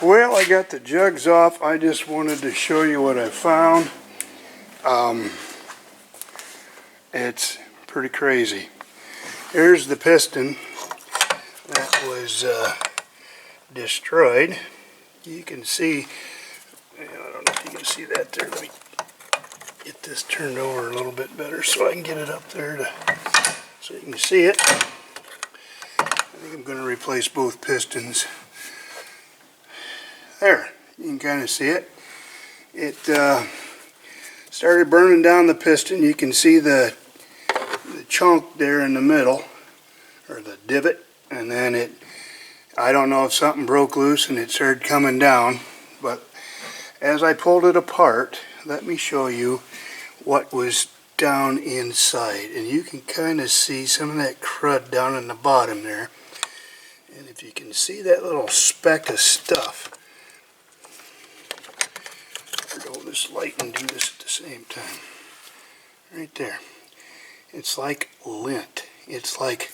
Well, I got the jugs off. I just wanted to show you what I found. It's pretty crazy. Here's the piston that was destroyed. You can see, I don't know if you can see that there. Let me get this turned over a little bit better so I can get it up there so you can see it. I think I'm going to replace both pistons. There, you can kind of see it. It started burning down the piston. You can see the chunk there in the middle, or the divot, and then I don't know if something broke loose and it started coming down, but as I pulled it apart, let me show you what was down inside. And you can kind of see some of that crud down in the bottom there. And if you can see that little speck of stuff, hold this light and do this at the same time. Right there. It's like lint. It's like,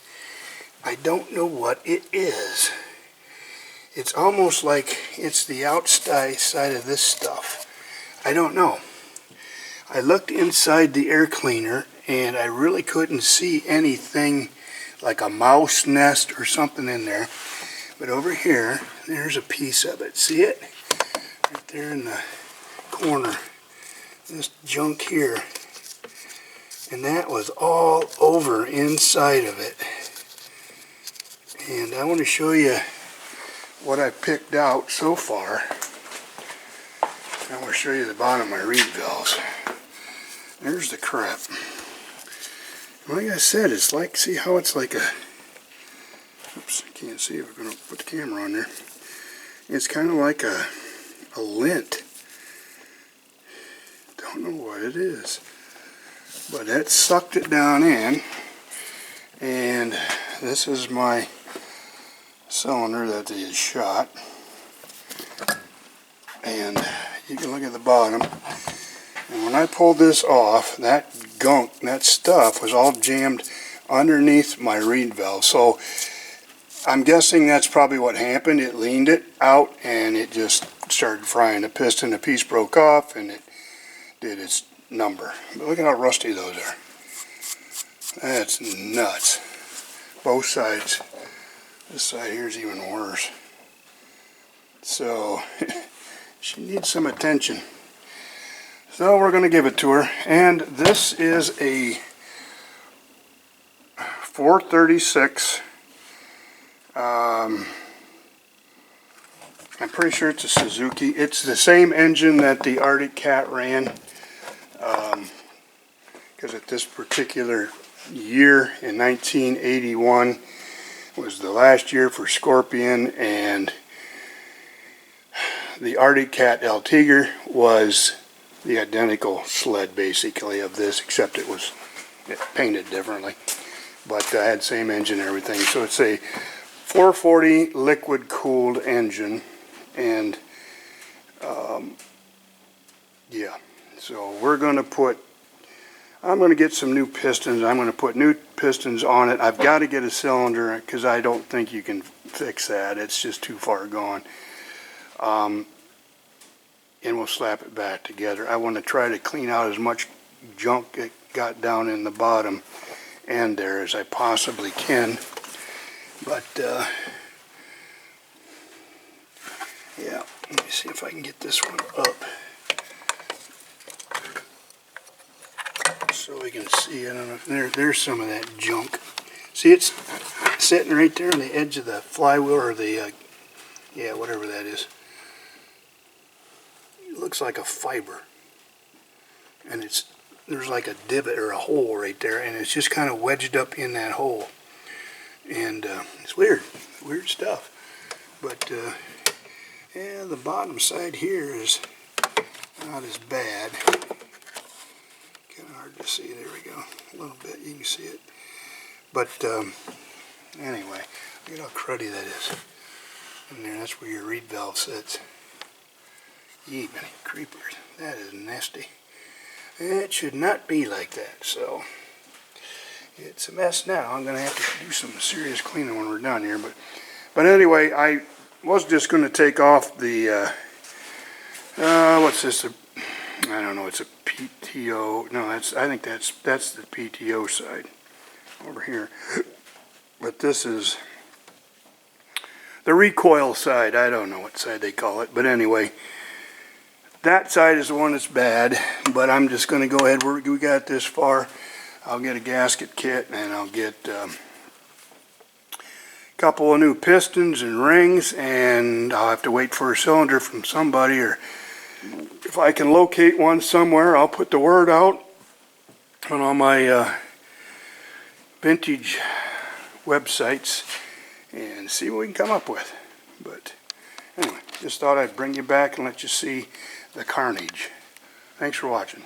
I don't know what it is. It's almost like it's the outside side of this stuff. I don't know. I looked inside the air cleaner and I really couldn't see anything like a mouse nest or something in there. But over here, there's a piece of it. See it? Right there in the corner. This junk here. And that was all over inside of it. And I want to show you what I picked out so far. I want to show you the bottom of my reed valves. There's the crap. Like I said, it's like, see how it's like a, oops, I can't see if I'm going to put the camera on there. It's kind of like a lint. Don't know what it is. But that sucked it down in. And this is my cylinder that they had shot. And you can look at the bottom. And when I pulled this off, that gunk, that stuff was all jammed underneath my reed valve. So I'm guessing that's probably what happened. It leaned it out and it just started frying the piston. A piece broke off and it did its number. But look at how rusty those are. That's nuts. Both sides. This side here is even worse. So she needs some attention. So we're going to give it to her. And this is a 436. I'm pretty sure it's a Suzuki. It's the same engine that the Arctic Cat ran. Because at this particular year in 1981 was the last year for Scorpion, and the Arctic Cat El Tigre was the identical sled basically of this, except it was painted differently, but I had same engine and everything. So it's a 440 liquid cooled engine, and yeah, so we're going to I'm going to get some new pistons. I'm going to put new pistons on it. I've got to get a cylinder because I don't think you can fix that. It's just too far gone. And we'll slap it back together. I want to try to clean out as much junk it got down in the bottom end there as I possibly can. But yeah, let me see if I can get this one up so we can see. I don't know if there's some of that junk. See, it's sitting right there on the edge of the flywheel, or the yeah, whatever that is. It looks like a fiber, and there's like a divot or a hole right there, and it's just kind of wedged up in that hole. And it's weird stuff. But yeah, the bottom side here is not as bad. Kind of hard to see. There we go. A little bit, you can see it. But anyway, look at how cruddy that is. And there, that's where your reed valve sits. Yee, many creepers. That is nasty. It should not be like that. So it's a mess now. I'm going to have to do some serious cleaning when we're done here. But anyway, I Was just going to take off the, what's this? I don't know, it's a PTO. No, I think that's the PTO side over here. But this is the recoil side. I don't know what side they call it. But anyway, that side is the one that's bad. But I'm just going to go ahead. We got this far. I'll get a gasket kit and I'll get a couple of new pistons and rings. And I'll have to wait for a cylinder from somebody, or if I can locate one somewhere, I'll put the word out on all my vintage websites and see what we can come up with. But anyway, just thought I'd bring you back and let you see the carnage. Thanks for watching.